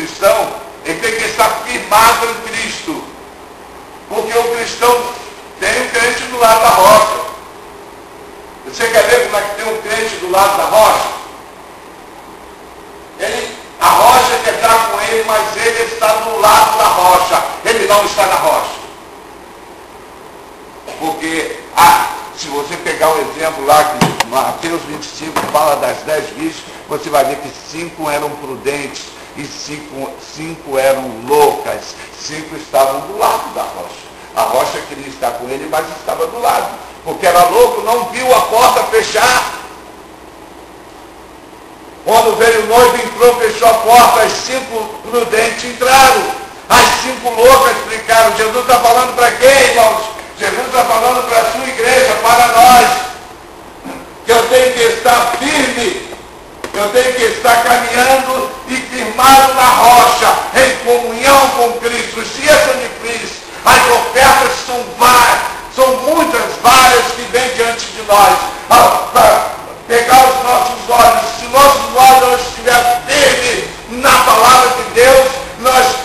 cristão, ele tem que estar firmado em Cristo. Porque o cristão tem um crente do lado da rocha. Você quer ver como é que tem um crente do lado da rocha? A rocha quer estar com ele, mas ele está do lado da rocha. Ele não está na rocha. Porque, se você pegar o exemplo lá, que Mateus 25 fala das 10 virgens, você vai ver que 5 eram prudentes e 5 eram loucas. 5 estavam do lado da rocha. A rocha queria estar com ele, mas estava do lado. Porque era louco, não viu a porta fechar. Quando veio o noivo, entrou, fechou a porta, as 5 prudentes entraram. As 5 loucas explicaram. Jesus está falando para quem, irmãos? Jesus está falando para a sua igreja, para nós. Que eu tenho que estar firme. Eu tenho que estar caminhando e firmado na rocha, em comunhão com Cristo. Esqueçam de Cristo. As ofertas são várias, são muitas, várias que vêm diante de nós. Para pegar os nossos olhos, se nossos olhos não estiverem firmes na palavra de Deus,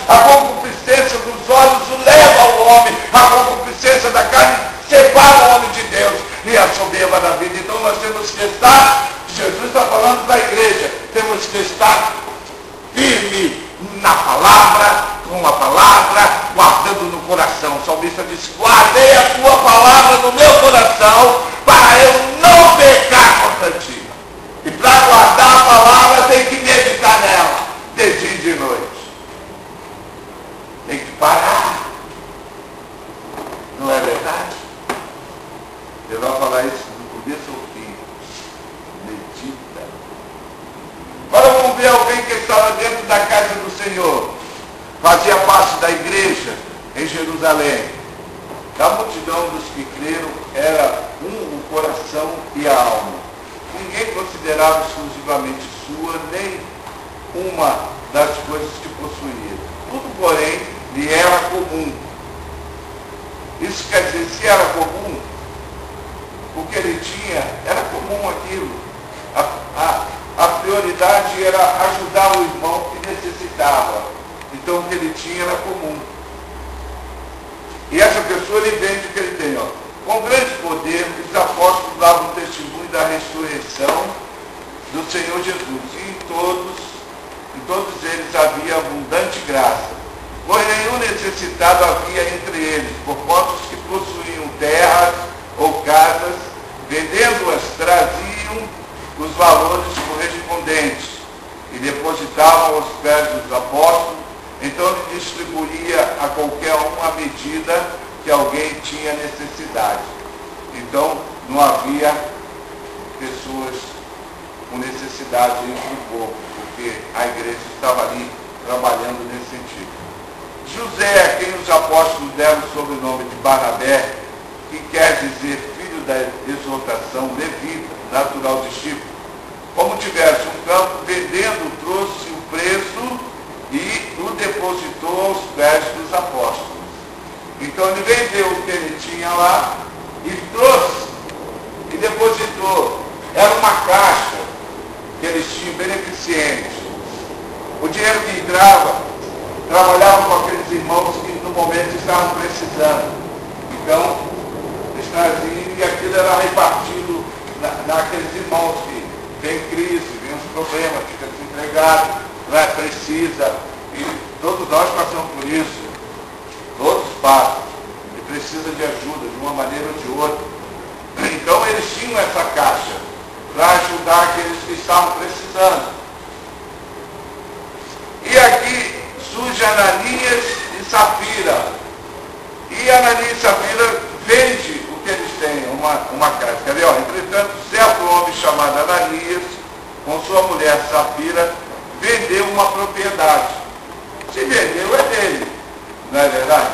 a concupiscência dos olhos o leva ao homem, a concupiscência da carne separa o homem de Deus e a soberba da vida. Então nós temos que estar, Jesus está falando para a igreja, temos que estar firme na palavra, com a palavra, guardando no coração. O salmista diz: guardei a tua palavra no meu coração, para eu não pecar contra ti. E para guardar a palavra tem que meditar nela, de dia e de noite. Tem que parar. Não é verdade? Eu vou falar isso do começo ao fim. Medita. Agora vamos ver alguém que estava dentro da casa do Senhor. Fazia parte da igreja em Jerusalém. Da multidão dos que creram era o coração e a alma. Ninguém considerava exclusivamente sua nem uma das coisas que possuía. Tudo, porém, lhe era comum. Isso quer dizer, se era comum, o que ele tinha era comum aquilo. A prioridade era ajudar o irmão que necessitava. Então o que ele tinha era comum. E essa pessoa, ele vende o que ele tem. Com grande poder, os apóstolos davam testemunho da ressurreição do Senhor Jesus. E em todos eles havia abundante graça. Pois nenhum necessitado havia entre eles, porquanto os que possuíam terras ou casas, vendendo-as, traziam os valores correspondentes e depositavam aos pés dos apóstolos. Então ele distribuía a qualquer um à medida que alguém tinha necessidade. Então não havia pessoas com necessidade entre o povo, porque a igreja estava ali trabalhando nesse sentido. José, a quem os apóstolos deram o sobrenome de Barnabé, que quer dizer filho da exortação, levita, natural de Chipre, como tivesse um campo, vendendo, trouxe o preço e o depositou aos pés dos apóstolos. Então ele vendeu o que ele tinha lá e trouxe e depositou. Era uma caixa que eles tinham, beneficente. O dinheiro que entrava, trabalhava com aqueles irmãos que no momento estavam precisando. Então, eles traziam e aquilo era repartido naqueles irmãos que tem crise, vem uns problemas, fica desempregado, precisa. E todos nós passamos por isso. Todos passam. E precisa de ajuda, de uma maneira ou de outra. Então eles tinham essa caixa para ajudar aqueles que estavam precisando. E aqui surge Ananias e Safira. E Ananias e Safira vende o que eles têm, uma casa. Quer ver? Entretanto, certo homem chamado Ananias, com sua mulher Safira, vendeu uma propriedade. Se vendeu, é dele. Não é verdade?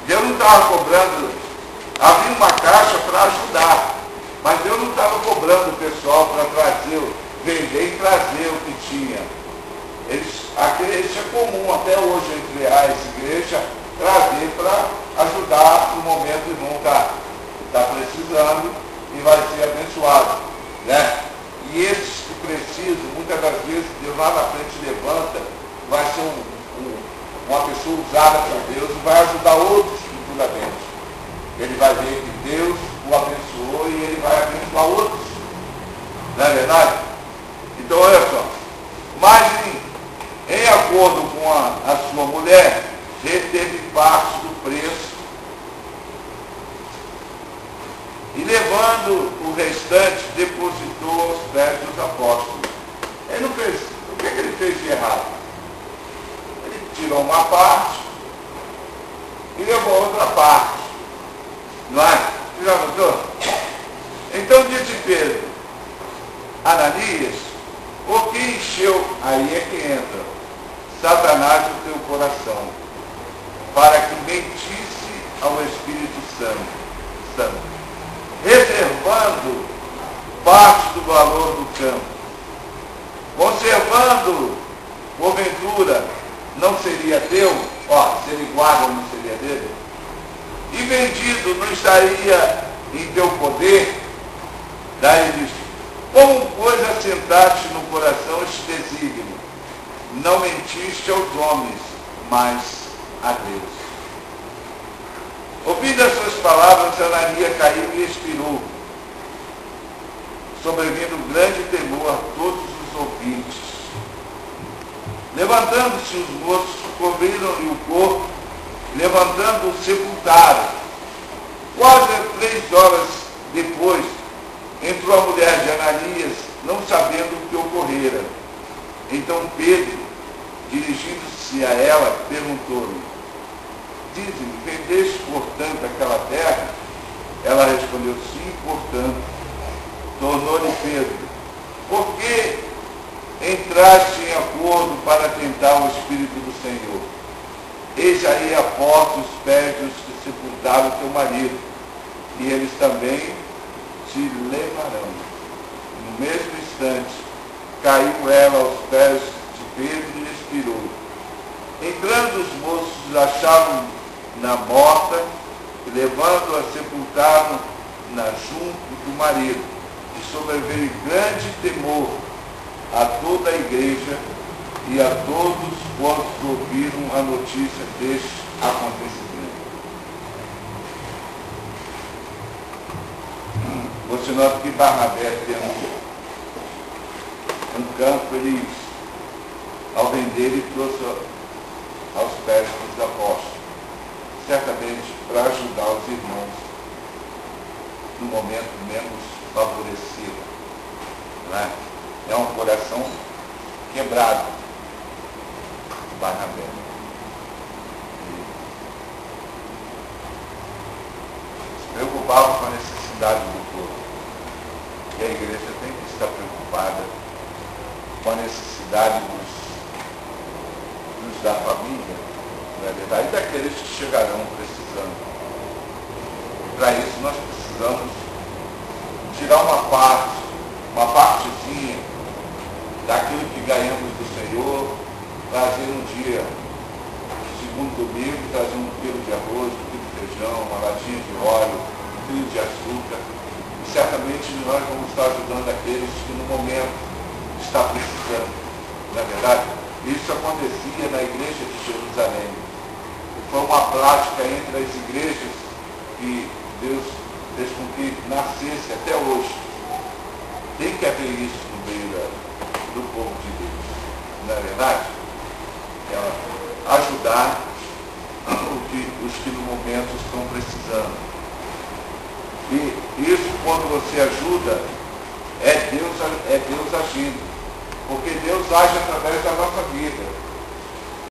Deus não estava cobrando, havia uma caixa para ajudar, mas Deus não estava cobrando o pessoal para trazer, vender e trazer o que tinha. A igreja é comum até hoje entre as igrejas trazer para ajudar no momento que o irmão está precisando e vai ser abençoado. Né? E esses que preciso, muitas das vezes Deus lá na frente levanta, vai ser uma pessoa usada por Deus e vai ajudar outros futuramente. Ele vai ver que Deus o abençoou e ele vai abençoar outros. Não é verdade? Então olha só, mas em acordo com a sua mulher, reteve parte do preço e levando o restante, depositou aos pés dos apóstolos. Ele não fez, o que ele fez de errado? Ele tirou uma parte e levou outra parte. Não é? Você já notou? Então disse Pedro, Ananias, por que encheu, aí é que entra, Satanás o teu coração, para que mentisse ao Espírito Santo, reservando parte do valor do campo, conservando, porventura, não seria teu, se ele guarda, não seria dele, e vendido não estaria em teu poder. Daí ele diz, como pois assentaste no coração este desígnio, não mentiste aos homens, mas a Deus. Ouvindo as suas palavras, Ananias caiu e expirou, sobrevindo grande temor a todos os ouvintes. Levantando-se os moços, cobriram-lhe o corpo, levantando-o, sepultaram. Quase 3 horas depois, entrou a mulher de Ananias, não sabendo o que ocorrera. Então Pedro, dirigindo-se a ela, perguntou-lhe, dize-me, vendeste portanto aquela terra? Ela respondeu, sim, portanto. Tornou-lhe Pedro, por que entraste em acordo para tentar o Espírito do Senhor? Eis aí a porta os pés dos que sepultaram teu marido, e eles também te levarão. No mesmo instante, caiu ela aos pés de Pedro e expirou. Entrando os moços, acharam-na morta, e levando-a, sepultaram-na junto do marido. E sobreveio grande temor a toda a igreja e a todos quantos ouviram a notícia deste acontecimento. Você nota que Barnabé tem um campo, ele, ao vender, ele trouxe aos pés dos apóstolos, certamente para ajudar os irmãos no momento menos favorecido. Não é? É um coração quebrado, Barnabé. Se preocupava com a necessidade do povo. E a igreja tem que estar preocupada com a necessidade dos da família, na verdade, e daqueles que chegarão precisando. Para isso nós precisamos tirar uma partezinha daquilo que ganhamos do Senhor, trazer um dia, segundo domingo, trazer 1 quilo de arroz, 1 quilo de feijão, uma latinha de óleo, 1 quilo de açúcar. E certamente nós vamos estar ajudando aqueles que no momento estão precisando. Não é verdade? Isso acontecia na igreja de Jerusalém. Foi uma prática entre as igrejas que Deus fez com que nascesse até hoje. Tem que haver isso no meio do povo de Deus. Não é verdade? Ajudar os que no momento estão precisando. E isso, quando você ajuda, é Deus agindo. Porque Deus age através da nossa vida.